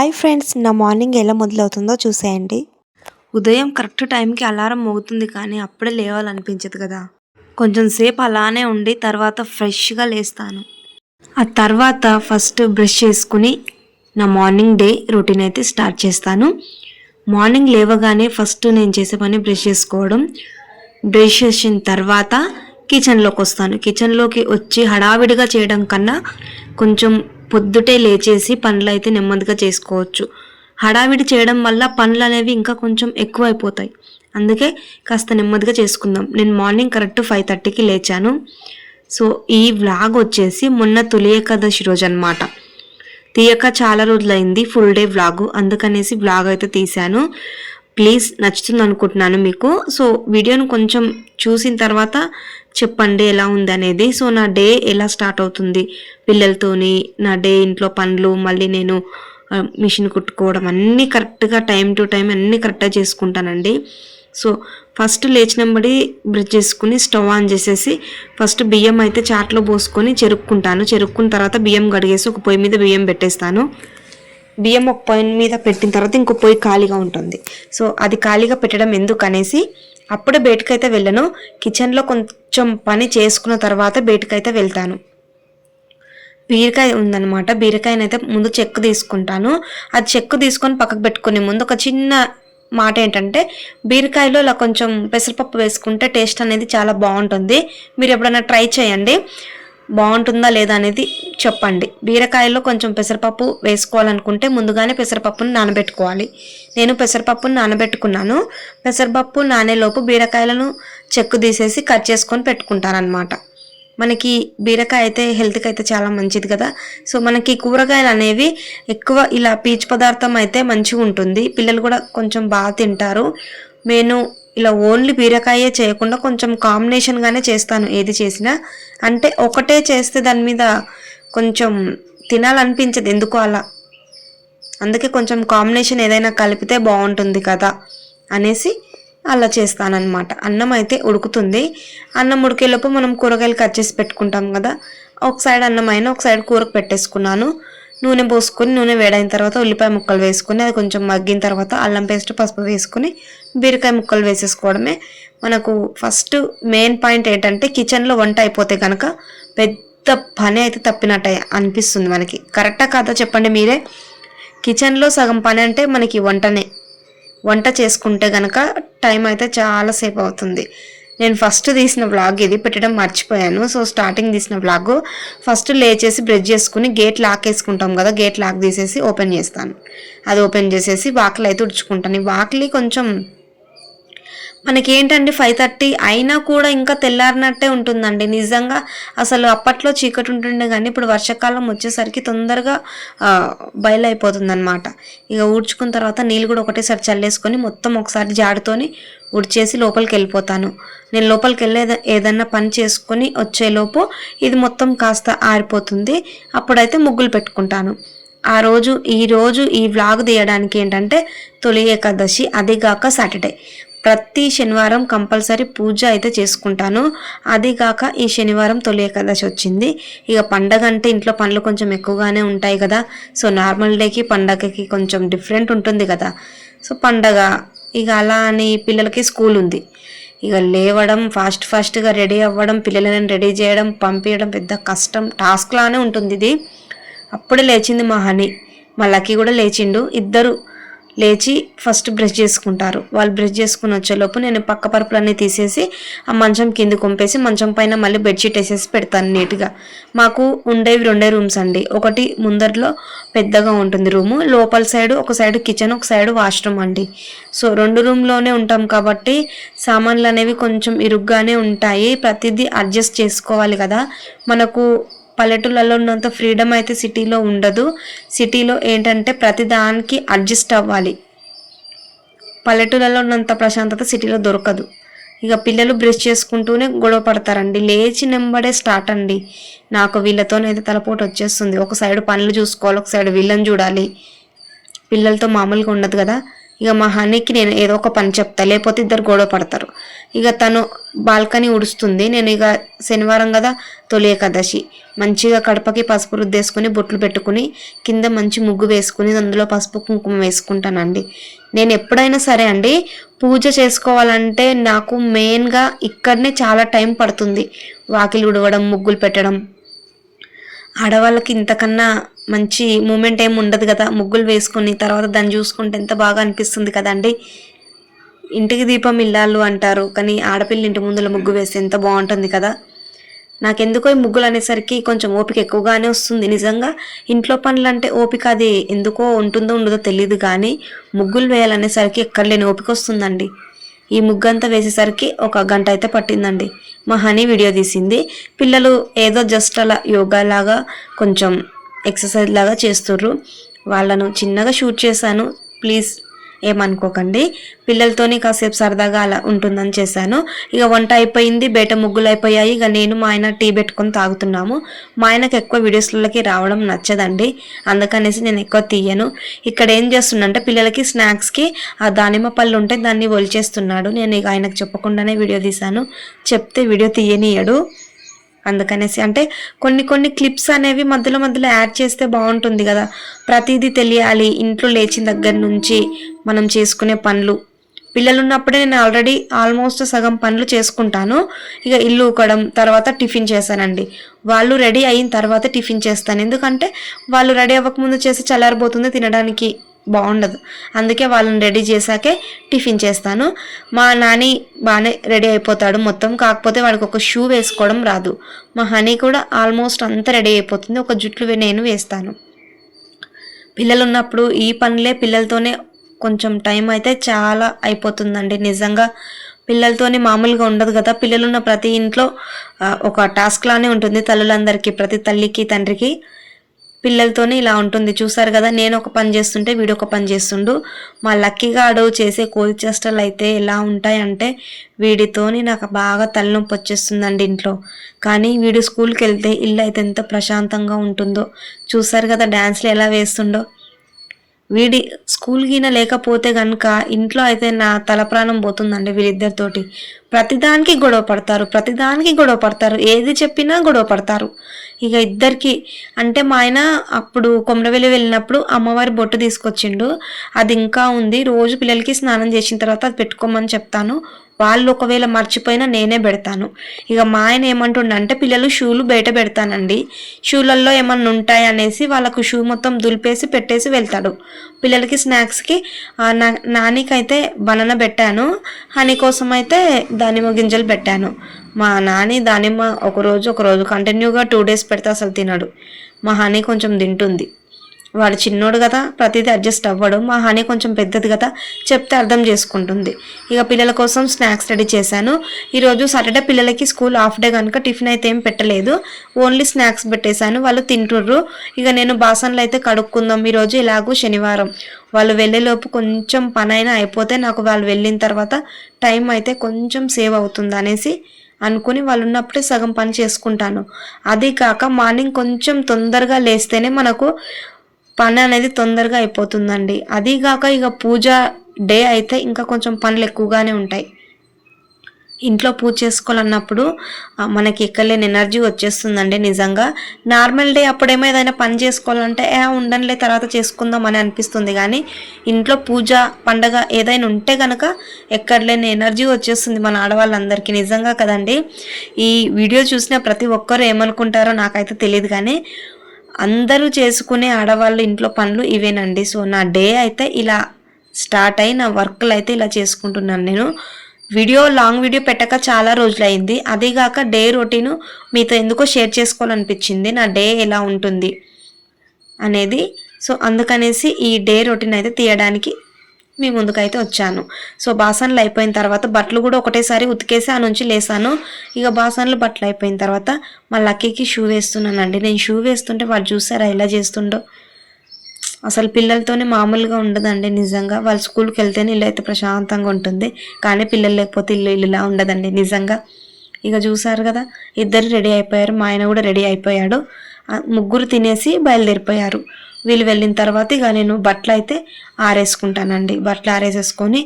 Hi friends, నా morning ఎలా మొదలవుతుందో చూసేయండి. ఉదయం కరెక్ట్ టైంకి అలారం మోగుతుంది కానీ అప్పుడే లేవాలనిపించదు కదా. కొంచెం సేపు అలానే ఉండి తర్వాత ఫ్రెష్గా లేస్తాను. ఆ తర్వాత ఫస్ట్ బ్రష్ చేసుకుని నా మార్నింగ్ డే రొటీన్ అయితే స్టార్ట్ చేస్తాను. మార్నింగ్ లేవగానే ఫస్ట్ నేను చేసే పని బ్రష్ చేసుకోవడం. బ్రష్ చేసిన తర్వాత కిచెన్లోకి వస్తాను. కిచెన్లోకి వచ్చి హడావిడిగా చేయడం కన్నా కొంచెం పొద్దుటే లేచేసి పనులు అయితే నెమ్మదిగా చేసుకోవచ్చు. హడావిడి చేయడం వల్ల పనులు అనేవి ఇంకా కొంచెం ఎక్కువ అయిపోతాయి. అందుకే కాస్త నెమ్మదిగా చేసుకుందాం. నేను మార్నింగ్ కరెక్ట్ 5:30కి లేచాను. సో ఈ వ్లాగ్ వచ్చేసి మొన్న తొలి ఏకాదశి రోజు అనమాట. తీయక చాలా రోజులైంది ఫుల్ డే వ్లాగు, అందుకనేసి వ్లాగ్ అయితే తీశాను. ప్లీజ్ నచ్చుతుంది అనుకుంటున్నాను మీకు. సో వీడియోను కొంచెం చూసిన తర్వాత చెప్పండి ఎలా ఉంది అనేది. సో నా డే ఎలా స్టార్ట్ అవుతుంది పిల్లలతోని, నా డే ఇంట్లో పనులు, మళ్ళీ నేను మిషన్ కుట్టుకోవడం అన్నీ కరెక్ట్గా టైం టు టైం అన్నీ కరెక్ట్గా చేసుకుంటానండి. సో ఫస్ట్ లేచినబడి బ్రష్ చేసుకుని స్టవ్ ఆన్ చేసేసి ఫస్ట్ బియ్యం అయితే చాట్లో పోసుకొని చెరుక్కుంటాను. చెరుక్కున్న తర్వాత బియ్యం కడిగేసి ఒక పొయ్యి మీద బియ్యం పెట్టేస్తాను. బియ్యం ఒక పొయ్యి మీద పెట్టిన తర్వాత ఇంకో పొయ్యి ఖాళీగా ఉంటుంది. సో అది ఖాళీగా పెట్టడం ఎందుకనేసి అప్పుడే బయటకైతే వెళ్ళను. కిచెన్లో కొంచెం పని చేసుకున్న తర్వాత బయటకైతే వెళ్తాను. బీరకాయ ఉందన్నమాట. బీరకాయనైతే ముందు చెక్కు తీసుకుంటాను. అది చెక్కు తీసుకొని పక్కకు పెట్టుకునే ముందు ఒక చిన్న మాట ఏంటంటే, బీరకాయలో ఇలా కొంచెం పెసరపప్పు వేసుకుంటే టేస్ట్ అనేది చాలా బాగుంటుంది. మీరు ఎప్పుడైనా ట్రై చేయండి, బాగుంటుందా లేదా అనేది చెప్పండి. బీరకాయలో కొంచెం పెసరపప్పు వేసుకోవాలనుకుంటే ముందుగానే పెసరపప్పును నానబెట్టుకోవాలి. నేను పెసరపప్పును నానబెట్టుకున్నాను. పెసరపప్పు నానేలోపు బీరకాయలను చెక్కు తీసేసి కట్ చేసుకొని పెట్టుకుంటాను అనమాట. మనకి బీరకాయ అయితే హెల్త్కి అయితే చాలా మంచిది కదా. సో మనకి కూరగాయలు అనేవి ఎక్కువ ఇలా పీచు పదార్థం అయితే మంచిగా ఉంటుంది. పిల్లలు కూడా కొంచెం బాగా తింటారు. నేను ఇలా ఓన్లీ బీరకాయే చేయకుండా కొంచెం కాంబినేషన్గానే చేస్తాను ఏది చేసినా. అంటే ఒకటే చేస్తే దాని మీద కొంచెం తినాలనిపించదు ఎందుకో అలా. అందుకే కొంచెం కాంబినేషన్ ఏదైనా కలిపితే బాగుంటుంది కదా అనేసి అలా చేస్తానన్నమాట. అన్నం అయితే ఉడుకుతుంది. అన్నం ఉడికేలోపు మనం కూరగాయలు కట్ చేసి పెట్టుకుంటాం కదా. ఒక సైడ్ అన్నం అయినా ఒక సైడ్ కూరకు పెట్టేసుకున్నాను. నూనె పోసుకొని నూనె వేడైన తర్వాత ఉల్లిపాయ ముక్కలు వేసుకొని అది కొంచెం మగ్గిన తర్వాత అల్లం పేస్ట్, పసుపు వేసుకొని బీరకాయ ముక్కలు వేసేసుకోవడమే. మనకు ఫస్ట్ మెయిన్ పాయింట్ ఏంటంటే కిచెన్లో వంట అయిపోతే కనుక పెద్ద పని అయితే తప్పినట్టు అనిపిస్తుంది మనకి. కరెక్టా కాదా చెప్పండి మీరే. కిచెన్లో సగం పని అంటే మనకి వంటనే. వంట చేసుకుంటే కనుక టైం అయితే చాలాసేపు అవుతుంది. నేను ఫస్ట్ తీసిన వ్లాగ్ ఇది పెట్టడం మర్చిపోయాను. సో స్టార్టింగ్ తీసిన వ్లాగ్ ఫస్ట్ లేచేసి బ్రష్ చేసుకుని గేట్ లాక్ వేసుకుంటాం కదా, గేట్ లాక్ తీసేసి ఓపెన్ చేస్తాను. అది ఓపెన్ చేసేసి వాకిలి అయితే ఉడుచుకుంటాను. ఈ వాకిలి కొంచెం మనకేంటండి 5:30 అయినా కూడా ఇంకా తెల్లారినట్టే ఉంటుందండి నిజంగా. అసలు అప్పట్లో చీకటి ఉంటుండే కానీ ఇప్పుడు వర్షాకాలం వచ్చేసరికి తొందరగా బయలైపోతుంది అనమాట. ఇక ఊడ్చుకున్న తర్వాత నీళ్ళు కూడా ఒకటేసారి చల్లేసుకొని మొత్తం ఒకసారి జాడుతోని ఉడిచేసి లోపలికి వెళ్ళిపోతాను. నేను లోపలికి వెళ్ళే ఏదన్నా పని చేసుకొని వచ్చేలోపు ఇది మొత్తం కాస్త ఆరిపోతుంది. అప్పుడైతే ముగ్గులు పెట్టుకుంటాను. ఈరోజు ఈ వ్లాగ్ తీయడానికి ఏంటంటే తొలి ఏకాదశి, అదిగాక సాటర్డే. ప్రతి శనివారం కంపల్సరీ పూజ అయితే చేసుకుంటాను. అదిగాక ఈ శనివారం తొలి ఏకాదశి వచ్చింది. ఇక పండగ అంటే ఇంట్లో పనులు కొంచెం ఎక్కువగానే ఉంటాయి కదా. సో నార్మల్ డేకి పండగకి కొంచెం డిఫరెంట్ ఉంటుంది కదా. సో పండగ ఇక అలా అని పిల్లలకి స్కూల్ ఉంది. ఇక లేవడం, ఫాస్ట్గా రెడీ అవ్వడం, పిల్లలను రెడీ చేయడం, పంపించడం పెద్ద కష్టం టాస్క్ లానే ఉంటుంది ఇది. అప్పుడే లేచింది మా హనీ, మా లక్కీ కూడా లేచిండు. ఇద్దరు లేచి ఫస్ట్ బ్రష్ చేసుకుంటారు. వాళ్ళు బ్రష్ చేసుకుని వచ్చేలోపు నేను పక్క పరుపులన్నీ తీసేసి ఆ మంచం కింద కొంపేసి మంచం పైన మళ్ళీ బెడ్షీట్ వేసేసి పెడతాను నీట్గా. మాకు ఉండేవి 2 రూమ్స్ అండి. ఒకటి ముందరలో పెద్దగా ఉంటుంది రూము, లోపల సైడు ఒక సైడు కిచెన్, ఒక సైడు వాష్రూమ్ అండి. సో 2 రూమ్లోనే ఉంటాం కాబట్టి సామాన్లు అనేవి కొంచెం ఇరుగ్గానే ఉంటాయి. ప్రతిదీ అడ్జస్ట్ చేసుకోవాలి కదా. మనకు పల్లెటూళ్ళలో ఉన్నంత ఫ్రీడమ్ అయితే సిటీలో ఉండదు. సిటీలో ఏంటంటే ప్రతిదానికి అడ్జస్ట్ అవ్వాలి. పల్లెటూళ్ళలో ఉన్నంత ప్రశాంతత సిటీలో దొరకదు. ఇక పిల్లలు బ్రష్ చేసుకుంటూనే గొడవ పడతారండి. లేచి నెంబడే స్టార్ట్ అండి. నాకు వీళ్ళతోనైతే తలపోటు వచ్చేస్తుంది. ఒక సైడ్ పనులు చూసుకోవాలి, ఒక సైడ్ వీళ్ళని చూడాలి. పిల్లలతో మామూలుగా ఉండదు కదా. ఇక మా హనీకి నేను ఏదో ఒక పని చెప్తా, లేకపోతే ఇద్దరు గొడవ పడతారు. ఇక తను బాల్కనీ ఉడుస్తుంది. నేను ఇక శనివారం కదా, తొలి ఏకాదశి, మంచిగా కడపకి పసుపు రుద్దేసుకుని బొట్లు పెట్టుకుని కింద మంచి ముగ్గు వేసుకుని అందులో పసుపు కుంకుమ వేసుకుంటానండి. నేను ఎప్పుడైనా సరే అండి పూజ చేసుకోవాలంటే నాకు మెయిన్గా ఇక్కడనే చాలా టైం పడుతుంది. వాకిలి ఉడవడం, ముగ్గులు పెట్టడం. ఆడవాళ్ళకి ఇంతకన్నా మంచి మూమెంట్ ఏమి ఉండదు కదా, ముగ్గులు వేసుకుని తర్వాత దాన్ని చూసుకుంటే ఎంత బాగా అనిపిస్తుంది కదండి. ఇంటికి దీపం ఇల్లాలు అంటారు, కానీ ఆడపిల్ల ఇంటి ముందుల ముగ్గు వేస్తే ఎంత బాగుంటుంది కదా. నాకెందుకో ఈ ముగ్గులు అనేసరికి కొంచెం ఓపిక ఎక్కువగానే వస్తుంది. నిజంగా ఇంట్లో పనులు అంటే ఓపిక అది ఎందుకో ఉంటుందో ఉండదో తెలియదు, కానీ ముగ్గులు వేయాలనేసరికి ఎక్కడ లేని ఓపిక వస్తుందండి. ఈ ముగ్గు అంతా వేసేసరికి ఒక గంట అయితే పట్టిందండి. మా హనీ వీడియో తీసింది. పిల్లలు ఏదో జస్ట్ అలా యోగా లాగా కొంచెం ఎక్సర్సైజ్ లాగా చేస్తుర్రు. వాళ్ళను చిన్నగా షూట్ చేశాను, ప్లీజ్ ఏమనుకోకండి. పిల్లలతోని కాసేపు సరదాగా అలా ఉంటుందని చేశాను. ఇక వంట అయిపోయింది, బయట ముగ్గులు అయిపోయాయి. ఇక నేను మా ఆయన టీ పెట్టుకొని తాగుతున్నాము. మా ఆయనకు ఎక్కువ వీడియోస్లకి రావడం నచ్చదండి, అందుకనేసి నేను ఎక్కువ తీయను. ఇక్కడ ఏం చేస్తుండంటే పిల్లలకి స్నాక్స్కి ఆ దానిమ్మ పళ్ళు ఉంటే దాన్ని ఒలిచేస్తున్నాడు. నేను ఇక ఆయనకు చెప్పకుండానే వీడియో తీశాను, చెప్తే వీడియో తీయనీయడు. అందుకనేసి అంటే కొన్ని క్లిప్స్ అనేవి మధ్యలో మధ్యలో యాడ్ చేస్తే బాగుంటుంది కదా. ప్రతిదీ తెలియాలి ఇంట్లో లేచిన దగ్గర నుంచి మనం చేసుకునే పనులు. పిల్లలు ఉన్నప్పుడే నేను ఆల్మోస్ట్ సగం పనులు చేసుకుంటాను. ఇక ఇల్లు ఊకడం, తర్వాత టిఫిన్ చేశానండి. వాళ్ళు రెడీ అయిన తర్వాత టిఫిన్ చేస్తాను, ఎందుకంటే వాళ్ళు రెడీ అవ్వకముందు చేసి చల్లారిపోతుంది, తినడానికి బాగుండదు. అందుకే వాళ్ళని రెడీ చేశాకే టిఫిన్ చేస్తాను. మా నాని బాగానే రెడీ అయిపోతాడు మొత్తం, కాకపోతే వాడికి ఒక షూ వేసుకోవడం రాదు. మా హనీ కూడా ఆల్మోస్ట్ అంతా రెడీ అయిపోతుంది, ఒక జుట్లు నేను వేస్తాను. పిల్లలు ఉన్నప్పుడు ఈ పనులే పిల్లలతోనే కొంచెం టైం అయితే చాలా అయిపోతుందండి. నిజంగా పిల్లలతోనే మామూలుగా ఉండదు కదా. పిల్లలున్న ప్రతి ఇంట్లో ఒక టాస్క్ లానే ఉంటుంది తల్లులందరికీ, ప్రతి తల్లికి తండ్రికి. పిల్లలతోనే ఇలా ఉంటుంది. చూసారు కదా, నేను ఒక పని చేస్తుంటే వీడు ఒక పని చేస్తుండు. మా లక్కీగాడు చేసే కోతి చేష్టలు అయితే ఎలా ఉంటాయంటే వీడితోని నాకు బాగా తలనొప్పి వచ్చేస్తుందండి ఇంట్లో. కానీ వీడు స్కూల్కి వెళ్తే ఇల్లు అయితే ఎంత ప్రశాంతంగా ఉంటుందో. చూసారు కదా డ్యాన్స్లు ఎలా వేస్తుండో. వీడి స్కూల్ గిన లేకపోతే కనుక ఇంట్లో అయితే నా తల ప్రాణం పోతుందండి వీళ్ళిద్దరితోటి. ప్రతిదానికి గొడవ పడతారు, ఏది చెప్పినా గొడవ పడతారు. ఇక ఇద్దరికి అంటే మా ఆయన అప్పుడు కొమరవెల్లి వెళ్ళినప్పుడు అమ్మవారి బొట్టు తీసుకొచ్చిండు, అది ఇంకా ఉంది. రోజు పిల్లలకి స్నానం చేసిన తర్వాత అది పెట్టుకోమని చెప్తాను. వాళ్ళు ఒకవేళ మర్చిపోయినా నేనే పెడతాను. ఇక మా ఆయన ఏమంటుండంటే పిల్లలు షూలు బయట పెడతానండి, షూలల్లో ఏమన్నా ఉంటాయి అనేసి వాళ్ళకు షూ మొత్తం దులిపేసి పెట్టేసి వెళ్తాడు. పిల్లలకి స్నాక్స్కి నానికైతే బనానా పెట్టాను, హనీ కోసం అయితే దానిమ్మ గింజలు పెట్టాను. మా నాని దానిమ్మ ఒకరోజు కంటిన్యూగా 2 days పెడితే అసలు తినడు. మా హనీ కొంచెం తింటుంది, వాడు చిన్నోడు కదా ప్రతిదీ అడ్జస్ట్ అవ్వడు. మా హనీ కొంచెం పెద్దది కదా, చెప్తే అర్థం చేసుకుంటుంది. ఇక పిల్లల కోసం స్నాక్స్ రెడీ చేశాను. ఈరోజు సాటర్డే పిల్లలకి స్కూల్ హాఫ్ డే కనుక టిఫిన్ అయితే ఏం పెట్టలేదు, ఓన్లీ స్నాక్స్ పెట్టేశాను. వాళ్ళు తింటుర్రు. ఇక నేను బాసన్లు అయితే కడుక్కుందాం, ఈరోజు ఎలాగూ శనివారం. వాళ్ళు వెళ్ళేలోపు కొంచెం పని అయినా అయిపోతే నాకు వాళ్ళు వెళ్ళిన తర్వాత టైం అయితే కొంచెం సేవ్ అవుతుంది అనేసి అనుకుని వాళ్ళు ఉన్నప్పుడే సగం పని చేసుకుంటాను. అది కాక మార్నింగ్ కొంచెం తొందరగా లేస్తేనే మనకు పని అనేది తొందరగా అయిపోతుందండి. అదీగాక ఇక పూజ డే అయితే ఇంకా కొంచెం పనులు ఎక్కువగానే ఉంటాయి. ఇంట్లో పూజ చేసుకోవాలన్నప్పుడు మనకి ఎక్కలేని ఎనర్జీ వచ్చేస్తుందండి నిజంగా. నార్మల్ డే అప్పుడేమో ఏదైనా పని చేసుకోవాలంటే ఉండనులే తర్వాత చేసుకుందాం అని అనిపిస్తుంది, కానీ ఇంట్లో పూజ పండగ ఏదైనా ఉంటే కనుక ఎక్కడలేని ఎనర్జీ వచ్చేస్తుంది మన ఆడవాళ్ళందరికీ. నిజంగా కదండి. ఈ వీడియో చూసిన ప్రతి ఒక్కరు ఏమనుకుంటారో నాకైతే తెలియదు, కానీ అందరూ చేసుకునే ఆడవాళ్ళు ఇంట్లో పనులు ఇవేనండి. సో నా డే అయితే ఇలా స్టార్ట్ అయ్యి నా వర్క్లు అయితే ఇలా చేసుకుంటున్నాను. నేను లాంగ్ వీడియో పెట్టక చాలా రోజులు అయింది. అదేగాక డే రొటీను మీతో ఎందుకో షేర్ చేసుకోవాలనిపించింది, నా డే ఎలా ఉంటుంది అనేది. సో అందుకనేసి ఈ డే రొటీన్ అయితే తీయడానికి మీ ముందుకైతే వచ్చాను. సో బాసన్లు అయిపోయిన తర్వాత బట్టలు కూడా ఒకటేసారి ఉతికేసి ఆ నుంచి లేసాను. ఇక బాసన్లు బట్టలు అయిపోయిన తర్వాత మా లక్కీకి షూ వేస్తున్నానండి. నేను షూ వేస్తుంటే వాడు చూసారా ఎలా చేస్తుండో. అసలు పిల్లలతోనే మామూలుగా ఉండదండి నిజంగా. వాళ్ళు స్కూల్కి వెళ్తేనే ఇల్లు అయితే ప్రశాంతంగా ఉంటుంది, కానీ పిల్లలు లేకపోతే ఇల్లులా ఉండదండి నిజంగా. ఇక చూసారు కదా, ఇద్దరు రెడీ అయిపోయారు, మా ఆయన కూడా రెడీ అయిపోయాడు. ముగ్గురు తినేసి బయలుదేరిపోయారు. వీళ్ళు వెళ్ళిన తర్వాత ఇక నేను బట్టలు అయితే ఆరేసుకుంటానండి. బట్టలు ఆరేసేసుకొని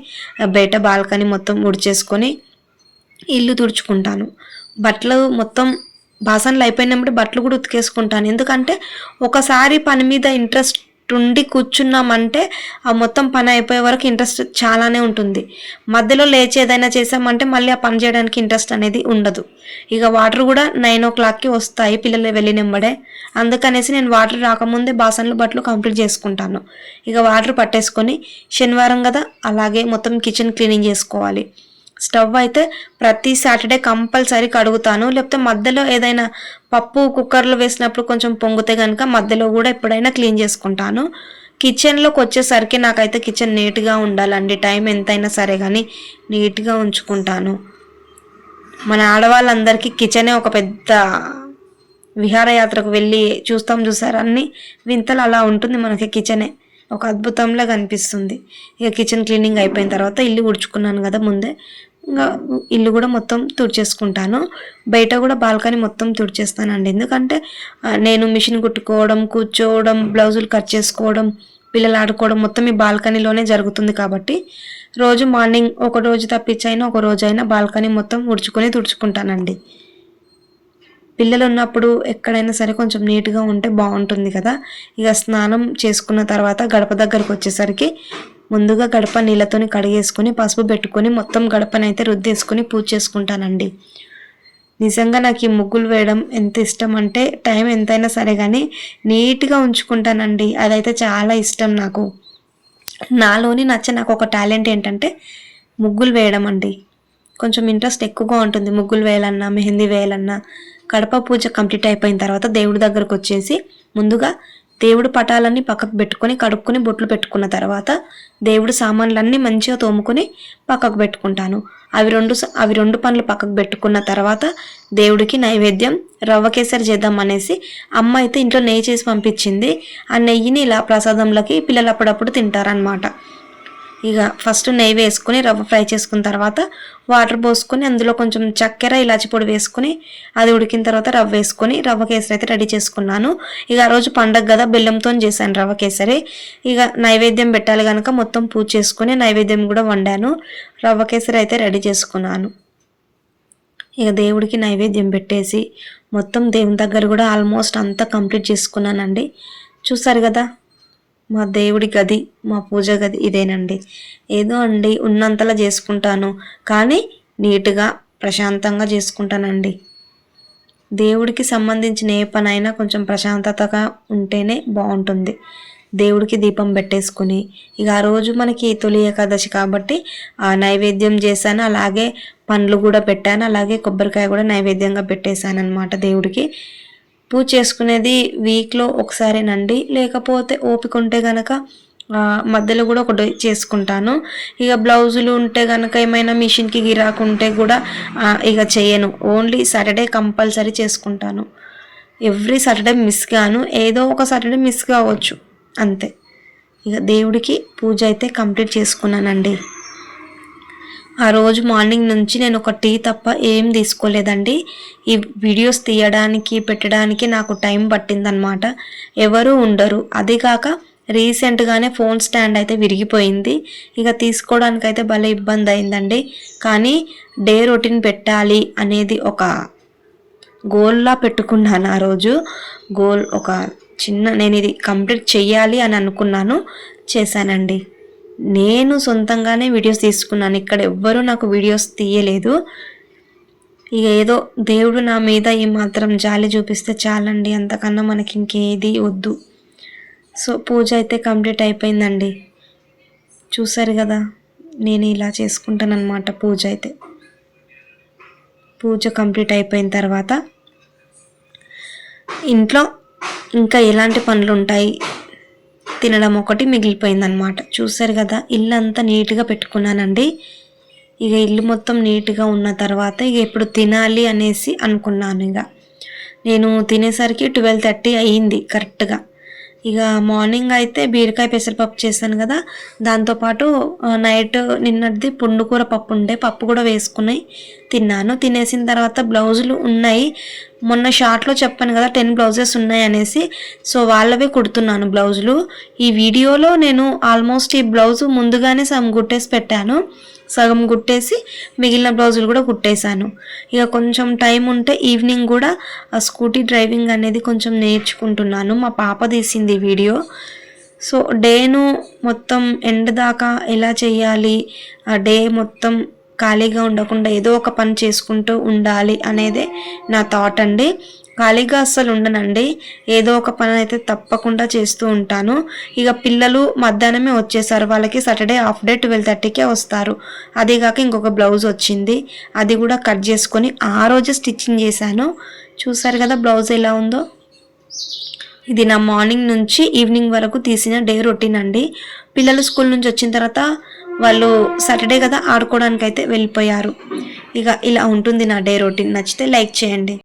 బయట బాల్కనీ మొత్తం ఉడిచేసుకొని ఇల్లు తుడుచుకుంటాను. బట్టలు మొత్తం బాసనలు అయిపోయినప్పుడు బట్టలు కూడా ఉతికేసుకుంటాను. ఎందుకంటే ఒకసారి పని మీద ఇంట్రెస్ట్ ఉండి కూర్చున్నామంటే ఆ మొత్తం పని అయిపోయే వరకు ఇంట్రెస్ట్ చాలానే ఉంటుంది. మధ్యలో లేచి ఏదైనా చేసామంటే మళ్ళీ ఆ పని చేయడానికి ఇంట్రెస్ట్ అనేది ఉండదు. ఇక వాటర్ కూడా 9 o'clockకి వస్తాయి పిల్లలు వెళ్ళినెంబడే. అందుకనేసి నేను వాటర్ రాకముందే బాసనలు బట్టలు కంప్లీట్ చేసుకుంటాను. ఇక వాటర్ పట్టేసుకొని శనివారం కదా అలాగే మొత్తం కిచెన్ క్లీనింగ్ చేసుకోవాలి. స్టవ్ అయితే ప్రతి సాటర్డే కంపల్సరీ కడుగుతాను. లేకపోతే మధ్యలో ఏదైనా పప్పు కుక్కర్లో వేసినప్పుడు కొంచెం పొంగితే కనుక మధ్యలో కూడా ఎప్పుడైనా క్లీన్ చేసుకుంటాను. కిచెన్లోకి వచ్చేసరికి నాకైతే కిచెన్ నీట్గా ఉండాలండి. టైం ఎంతైనా సరే కానీ నీట్గా ఉంచుకుంటాను. మన ఆడవాళ్ళందరికీ కిచెనే ఒక పెద్ద విహారయాత్రకు వెళ్ళి చూస్తాం చూసారు అన్ని వింతలు అలా ఉంటుంది. మనకి కిచెనే ఒక అద్భుతంలా కనిపిస్తుంది. ఇక కిచెన్ క్లీనింగ్ అయిపోయిన తర్వాత ఇల్లు ఉడుచుకున్నాను కదా ముందే, ఇంకా ఇల్లు కూడా మొత్తం తుడిచేసుకుంటాను. బయట కూడా బాల్కనీ మొత్తం తుడిచేస్తానండి. ఎందుకంటే నేను మిషన్ కుట్టుకోవడం, కూర్చోవడం, బ్లౌజులు కట్ చేసుకోవడం, పిల్లలు ఆడుకోవడం మొత్తం ఈ బాల్కనీలోనే జరుగుతుంది. కాబట్టి రోజు మార్నింగ్ ఒక రోజు తప్పించైనా ఒక రోజైనా బాల్కనీ మొత్తం ఉడుచుకొని తుడుచుకుంటానండి. పిల్లలు ఉన్నప్పుడు ఎక్కడైనా సరే కొంచెం నీట్గా ఉంటే బాగుంటుంది కదా. ఇక స్నానం చేసుకున్న తర్వాత గడప దగ్గరకు వచ్చేసరికి ముందుగా గడప నీళ్ళతోని కడిగేసుకొని పసుపు పెట్టుకొని మొత్తం గడపనైతే రుద్దేసుకొని పూజ చేసుకుంటానండి. నిజంగా నాకు ఈ ముగ్గులు వేయడం ఎంత ఇష్టం అంటే టైం ఎంతైనా సరే కానీ నీట్గా ఉంచుకుంటానండి. అదైతే చాలా ఇష్టం నాకు. నాలోని నాకు ఒక టాలెంట్ ఏంటంటే ముగ్గులు వేయడం అండి. కొంచెం ఇంట్రెస్ట్ ఎక్కువగా ఉంటుంది ముగ్గులు వేయాలన్నా, మెహందీ వేయాలన్నా. కడప పూజ కంప్లీట్ అయిపోయిన తర్వాత దేవుడి దగ్గరకు వచ్చేసి ముందుగా దేవుడి పటాలన్నీ పక్కకు పెట్టుకొని కడుక్కొని బొట్లు పెట్టుకున్న తర్వాత దేవుడి సామాన్లన్నీ మంచిగా తోముకొని పక్కకు పెట్టుకుంటాను. అవి రెండు పనులు పక్కకు పెట్టుకున్న తర్వాత దేవుడికి నైవేద్యం రవ్వ కేసరి చేద్దాం అనేసి అమ్మ అయితే ఇంట్లో నెయ్యి చేసి పంపించింది. ఆ నెయ్యిని ఇలా ప్రసాదంలోకి పిల్లలు అప్పుడప్పుడు తింటారనమాట. ఇక ఫస్ట్ నెయ్యి వేసుకొని రవ్వ ఫ్రై చేసుకున్న తర్వాత వాటర్ పోసుకొని అందులో కొంచెం చక్కెర ఇలాచి పొడి వేసుకొని అది ఉడికిన తర్వాత రవ్వ వేసుకొని రవ్వ కేసరి అయితే రెడీ చేసుకున్నాను. ఇక ఆ రోజు పండగ కదా బెల్లంతో చేశాను రవ్వ కేసరి. ఇక నైవేద్యం పెట్టాలి కనుక మొత్తం పూజ చేసుకొని నైవేద్యం కూడా వండాను. రవ్వ కేసరి అయితే రెడీ చేసుకున్నాను. ఇక దేవుడికి నైవేద్యం పెట్టేసి మొత్తం దేవుని దగ్గర కూడా ఆల్మోస్ట్ అంతా కంప్లీట్ చేసుకున్నానండి. చూసారు కదా మా దేవుడి గది, మా పూజ గది ఇదేనండి. ఏదో అండి ఉన్నంతలా చేసుకుంటాను, కానీ నీట్గా ప్రశాంతంగా చేసుకుంటానండి. దేవుడికి సంబంధించిన ఏ పనైనా కొంచెం ప్రశాంతతగా ఉంటేనే బాగుంటుంది. దేవుడికి దీపం పెట్టేసుకుని ఇక ఆ రోజు మనకి తొలి ఏకాదశి కాబట్టి ఆ నైవేద్యం చేశాను. అలాగే పండ్లు కూడా పెట్టాను, అలాగే కొబ్బరికాయ కూడా నైవేద్యంగా పెట్టేశాను అనమాట దేవుడికి. పూజ చేసుకునేది వీక్లో ఒకసారేనండి. లేకపోతే ఓపిక ఉంటే కనుక మధ్యలో కూడా ఒకటి చేసుకుంటాను. ఇక బ్లౌజులు ఉంటే కనుక ఏమైనా మిషన్కి గిరాకు ఉంటే కూడా ఇక చేయను. ఓన్లీ సాటర్డే కంపల్సరీ చేసుకుంటాను. ఎవ్రీ సాటర్డే మిస్ కాను, ఏదో ఒక సాటర్డే మిస్ కావచ్చు అంతే. ఇక దేవుడికి పూజ అయితే కంప్లీట్ చేసుకున్నానండి. ఆ రోజు మార్నింగ్ నుంచి నేను ఒక టీ తప్ప ఏం తీసుకోలేదండి. ఈ వీడియోస్ తీయడానికి పెట్టడానికి నాకు టైం పట్టిందనమాట. ఎవరు ఉండరు. అది కాక రీసెంట్గానే ఫోన్ స్టాండ్ అయితే విరిగిపోయింది. ఇక తీసుకోవడానికైతే భలే ఇబ్బంది అయిందండి. కానీ డే రొటీన్ పెట్టాలి అనేది ఒక గోల్లా పెట్టుకున్నాను. ఆ రోజు గోల్ ఒక నేను ఇది కంప్లీట్ చెయ్యాలి అని అనుకున్నాను, చేశానండి. నేను సొంతంగానే వీడియోస్ తీసుకున్నాను. ఇక్కడ ఎవ్వరూ నాకు వీడియోస్ తీయలేదు. ఇక ఏదో దేవుడు నా మీద ఈ మాత్రం జాలి చూపిస్తే చాలండి, అంతకన్నా మనకి ఇంకేది వద్దు. సో పూజ అయితే కంప్లీట్ అయిపోయిందండి. చూసారు కదా, నేను ఇలా చేసుకుంటానన్నమాట పూజ అయితే. పూజ కంప్లీట్ అయిపోయిన తర్వాత ఇంట్లో ఇంకా ఎలాంటి పనులు ఉంటాయి, తినడం ఒకటి మిగిలిపోయిందనమాట. చూసారు కదా, ఇల్లు అంతా నీట్గా పెట్టుకున్నానండి. ఇక ఇల్లు మొత్తం నీట్గా ఉన్న తర్వాత ఇక ఇప్పుడు తినాలి అనేసి అనుకున్నాను. ఇక నేను తినేసరికి 12:30 అయ్యింది కరెక్ట్గా. ఇక మార్నింగ్ అయితే బీరకాయ పెసరపప్పు చేశాను కదా, దాంతోపాటు నైట్ నిన్నటిది పుండుకూర పప్పు ఉండే, పప్పు కూడా వేసుకుని తిన్నాను. తినేసిన తర్వాత బ్లౌజులు ఉన్నాయి, మొన్న షార్ట్లో చెప్పాను కదా 10 బ్లౌజెస్ ఉన్నాయనేసి, సో వాళ్ళవే కుడుతున్నాను బ్లౌజులు. ఈ వీడియోలో నేను ఆల్మోస్ట్ ఈ బ్లౌజు ముందుగానే సగం కుట్టేసి పెట్టాను, సగం కుట్టేసి మిగిలిన బ్లౌజులు కూడా కుట్టేశాను. ఇక కొంచెం టైం ఉంటే ఈవినింగ్ కూడా ఆ స్కూటీ డ్రైవింగ్ అనేది కొంచెం నేర్చుకుంటున్నాను. మా పాప తీసింది వీడియో. సో డేను మొత్తం ఎండ్ దాకా ఎలా చేయాలి, ఆ డే మొత్తం ఖాళీగా ఉండకుండా ఏదో ఒక పని చేసుకుంటూ ఉండాలి అనేదే నా థాట్ అండి. ఖాళీగా అస్సలు ఉండనండి, ఏదో ఒక పని అయితే తప్పకుండా చేస్తూ ఉంటాను. ఇక పిల్లలు మధ్యాహ్నమే వచ్చేసారు, వాళ్ళకి సాటర్డే హాఫ్ డే 12:30కే వస్తారు. అదేగాక ఇంకొక బ్లౌజ్ వచ్చింది, అది కూడా కట్ చేసుకొని ఆ రోజు స్టిచ్చింగ్ చేశాను. చూసారు కదా బ్లౌజ్ ఎలా ఉందో. ఇది నా మార్నింగ్ నుంచి ఈవినింగ్ వరకు తీసిన డే రొటీన్ అండి. పిల్లలు స్కూల్ నుంచి వచ్చిన తర్వాత వాళ్ళు సాటర్డే కదా ఆడుకోవడానికి అయితే వెళ్ళిపోయారు. ఇక ఇలా ఉంటుంది నా డే రొటీన్. నచ్చితే లైక్ చేయండి.